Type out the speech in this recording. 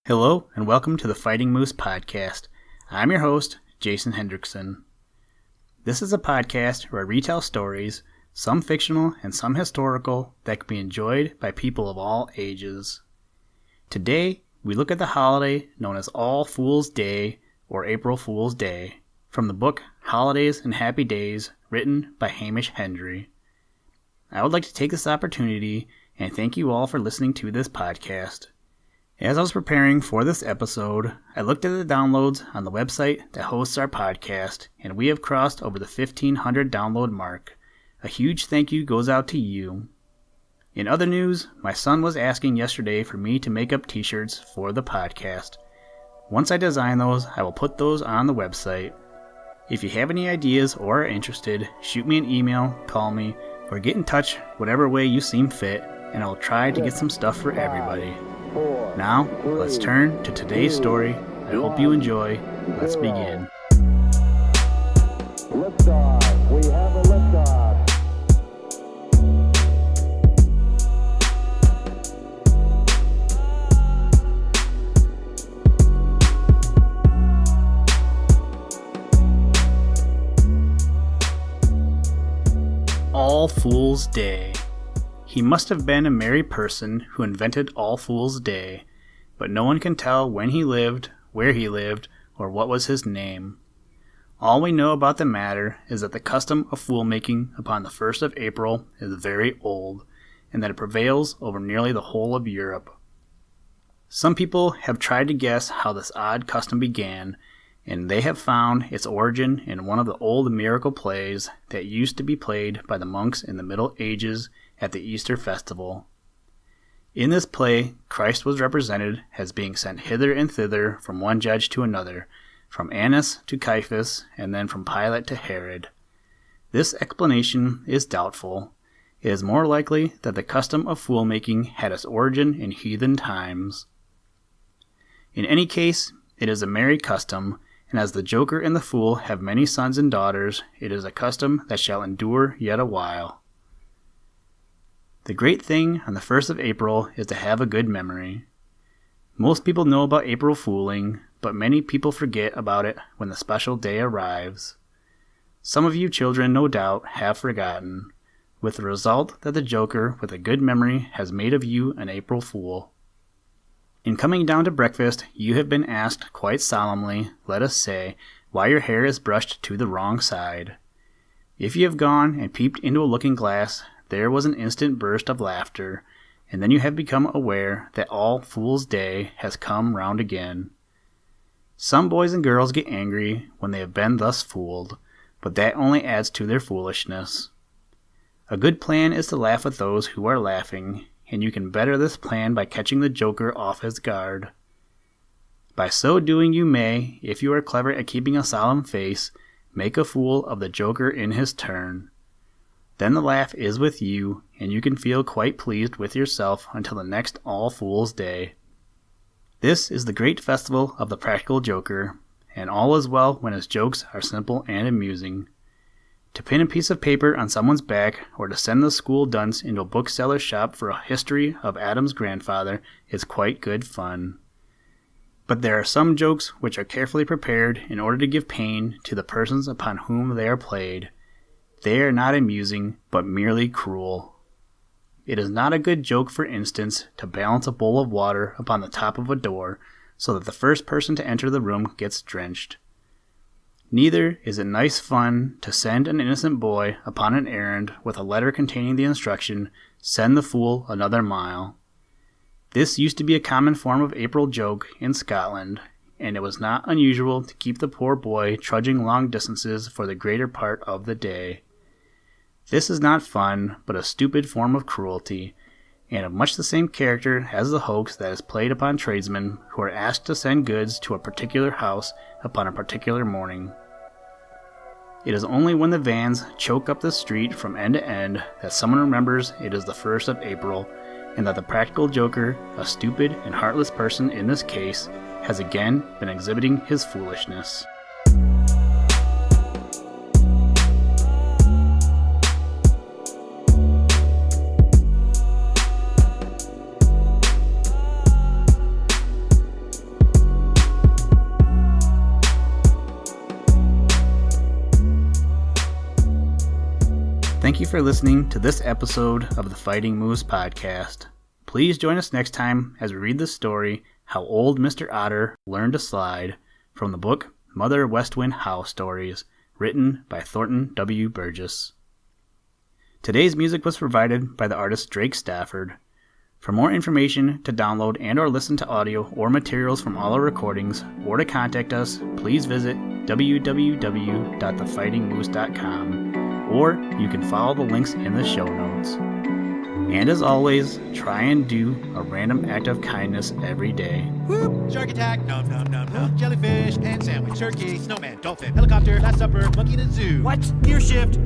Hello, and welcome to the Fighting Moose Podcast. I'm your host, Jason Hendrickson. This is a podcast where I retell stories, some fictional and some historical, that can be enjoyed by people of all ages. Today, we look at the holiday known as All Fool's Day, or April Fool's Day, from the book Holidays and Happy Days, written by Hamish Hendry. I would like to take this opportunity and thank you all for listening to this podcast. As I was preparing for this episode, I looked at the downloads on the website that hosts our podcast, and we have crossed over the 1,500 download mark. A huge thank you goes out to you. In other news, my son was asking yesterday for me to make up t-shirts for the podcast. Once I design those, I will put those on the website. If you have any ideas or are interested, shoot me an email, call me, or get in touch whatever way you seem fit, and I will try to get some stuff for everybody. Now, let's turn to today's story. I hope you enjoy. Let's begin. Liftoff. We have a liftoff. All Fool's Day. He must have been a merry person who invented All Fool's Day, but no one can tell when he lived, where he lived, or what was his name. All we know about the matter is that the custom of fool-making upon the 1st of April is very old, and that it prevails over nearly the whole of Europe. Some people have tried to guess how this odd custom began, and they have found its origin in one of the old miracle plays that used to be played by the monks in the Middle Ages at the Easter festival. In this play, Christ was represented as being sent hither and thither from one judge to another, from Annas to Caiaphas, and then from Pilate to Herod. This explanation is doubtful. It is more likely that the custom of fool-making had its origin in heathen times. In any case, it is a merry custom, and as the joker and the fool have many sons and daughters, it is a custom that shall endure yet a while. The great thing on the 1st of April is to have a good memory. Most people know about April fooling, but many people forget about it when the special day arrives. Some of you children, no doubt, have forgotten, with the result that the joker with a good memory has made of you an April fool. In coming down to breakfast, you have been asked quite solemnly, let us say, why your hair is brushed to the wrong side. If you have gone and peeped into a looking glass, there was an instant burst of laughter, and then you have become aware that All Fool's Day has come round again. Some boys and girls get angry when they have been thus fooled, but that only adds to their foolishness. A good plan is to laugh at those who are laughing, and you can better this plan by catching the joker off his guard. By so doing you may, if you are clever at keeping a solemn face, make a fool of the joker in his turn. Then the laugh is with you, and you can feel quite pleased with yourself until the next All Fool's Day. This is the great festival of the practical joker, and all is well when his jokes are simple and amusing. To pin a piece of paper on someone's back, or to send the school dunce into a bookseller's shop for a history of Adam's grandfather is quite good fun. But there are some jokes which are carefully prepared in order to give pain to the persons upon whom they are played. They are not amusing, but merely cruel. It is not a good joke, for instance, to balance a bowl of water upon the top of a door so that the first person to enter the room gets drenched. Neither is it nice fun to send an innocent boy upon an errand with a letter containing the instruction, "Send the fool another mile." This used to be a common form of April joke in Scotland, and it was not unusual to keep the poor boy trudging long distances for the greater part of the day. This is not fun, but a stupid form of cruelty, and of much the same character as the hoax that is played upon tradesmen who are asked to send goods to a particular house upon a particular morning. It is only when the vans choke up the street from end to end that someone remembers it is the 1st of April, and that the practical joker, a stupid and heartless person in this case, has again been exhibiting his foolishness. Thank you for listening to this episode of the Fighting Moose podcast. Please join us next time as we read the story, How Old Mr. Otter Learned to Slide, from the book Mother West Wind Howl Stories, written by Thornton W. Burgess. Today's music was provided by the artist Drake Stafford. For more information, to download and or listen to audio or materials from all our recordings, or to contact us, please visit www.thefightingmoose.com, or you can follow the links in the show notes. And as always, try and do a random act of kindness every day. Whoop! Shark attack! Nom nom nom nom. Jellyfish, pan sandwich, turkey, snowman, dolphin, helicopter, last supper, monkey in a zoo. What? Gear shift.